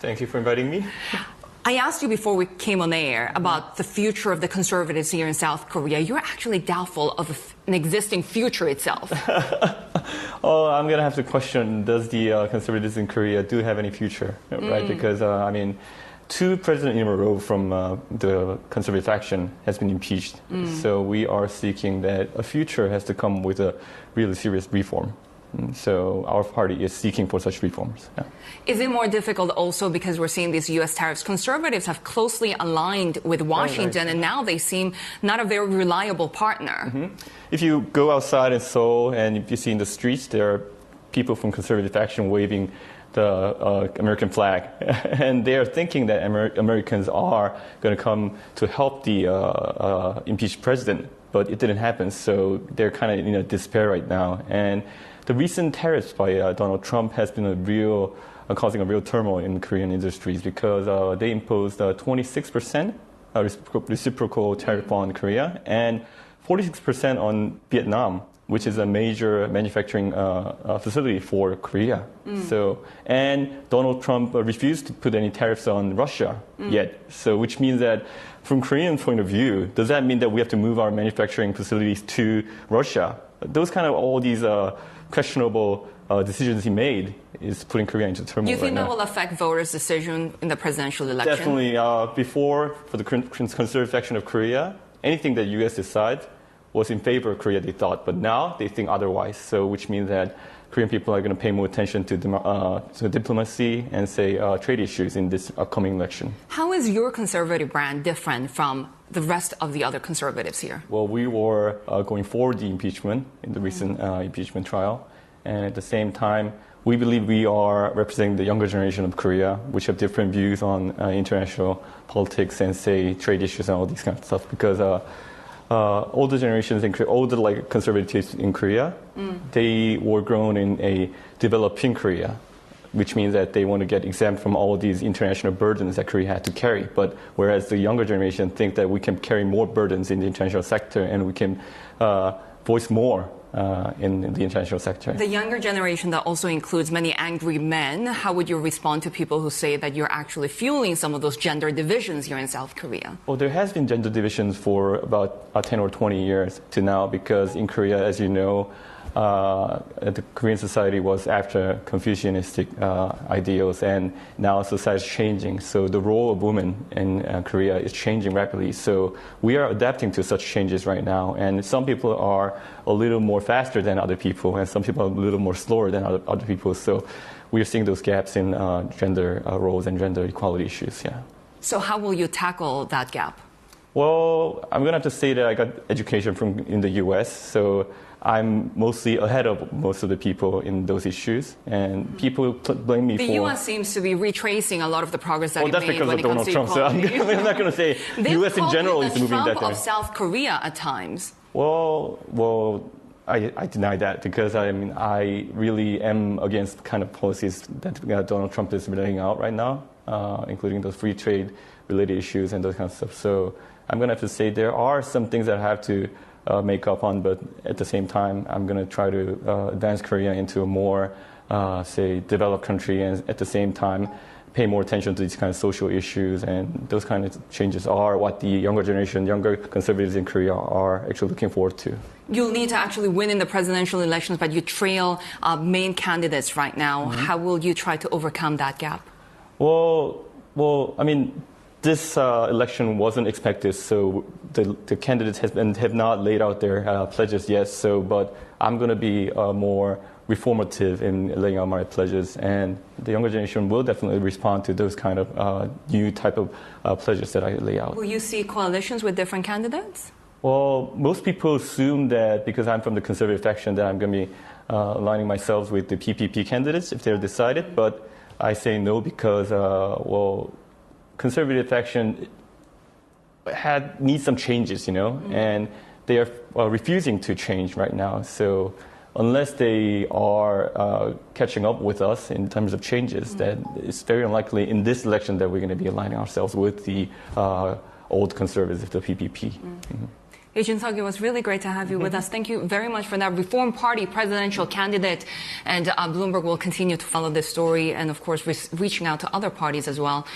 Thank you for inviting me. I asked you before we came on air about the future of the conservatives here in South Korea. You're actually doubtful of an existing future itself. Oh, I'm going to have to question, does the conservatives in Korea do have any future, right? Because, two presidents in a row from the conservative faction has been impeached. So we are seeking that a future has to come with a really serious reform. So our party is seeking for such reforms. Yeah. Is it more difficult also because we're seeing these U.S. tariffs? Conservatives have closely aligned with Washington, and now they seem not a very reliable partner. If you go outside in Seoul and if you see in the streets, there are people from conservative faction waving the American flag. And they are thinking that Americans are going to come to help the impeached president. But it didn't happen, so they're kind of in despair right now. And the recent tariffs by Donald Trump has been causing a real turmoil in Korean industries because they imposed 26% reciprocal tariff on Korea and 46% on Vietnam, which is a major manufacturing facility for Korea. And Donald Trump refused to put any tariffs on Russia yet. So, which means that from Korean point of view, does that mean that we have to move our manufacturing facilities to Russia? Those kind of all these questionable decisions he made is putting Korea into turmoil. Do you think right that now. will affect voters' decision in the presidential election? Definitely. Before, for the conservative faction of Korea, anything that U.S. decides was in favor of Korea, they thought. But now they think otherwise. So, which means that Korean people are going to pay more attention to diplomacy and, say, trade issues in this upcoming election. How is your conservative brand different from the rest of the other conservatives here? Well, we were going for the impeachment in the recent impeachment trial. And at the same time, we believe we are representing the younger generation of Korea, which have different views on international politics and, say, trade issues and all these kind of stuff. Because older generations in Korea, older conservatives in Korea, they were grown in a developing Korea, which means that they want to get exempt from all these international burdens that Korea had to carry. But whereas the younger generation think that we can carry more burdens in the international sector and we can voice more in the international sector. The younger generation that also includes many angry men, how would you respond to people who say that you're actually fueling some of those gender divisions here in South Korea? Well, there has been gender divisions for about 10 or 20 years to now because in Korea, as you know, the Korean society was after Confucianistic ideals, and now society is changing. So the role of women in Korea is changing rapidly. So we are adapting to such changes right now. And some people are a little more faster than other people, and some people are a little more slower than other people. So we are seeing those gaps in gender roles and gender equality issues. Yeah. So how will you tackle that gap? Well, I'm going to have to say that I got education in the U.S., so I'm mostly ahead of most of the people in those issues, and people blame me for... The U.S. seems to be retracing a lot of the progress that it that's made because when of it comes Donald to Trump, equality. so I'm not going to say U.S. in general is moving that Trump direction. of South Korea at times. Well, I deny that because I really am against the kind of policies that Donald Trump is laying out right now, including those free trade related issues and those kind of stuff. So I'm going to have to say there are some things that I have to make up on, but at the same time, I'm going to try to advance Korea into a more, say, developed country, and at the same time, pay more attention to these kind of social issues, and those kind of changes are what the younger generation, younger conservatives in Korea are actually looking forward to. You'll need to actually win in the presidential elections, but you trail main candidates right now. How will you try to overcome that gap? Well, this election wasn't expected, so the candidates have not laid out their pledges yet. But I'm going to be more reformative in laying out my pledges, and the younger generation will definitely respond to those kind of new type of pledges that I lay out. Will you see coalitions with different candidates? Well, most people assume that because I'm from the conservative faction that I'm going to be aligning myself with the PPP candidates if they're decided, but I say no because, conservative faction needs some changes, and they are refusing to change right now. So unless they are catching up with us in terms of changes, that it's very unlikely in this election that we're going to be aligning ourselves with the old conservatives, the PPP. Junseok, it was really great to have you with us. Thank you very much for that. Reform Party presidential candidate. And Bloomberg will continue to follow this story and, of course, reaching out to other parties as well.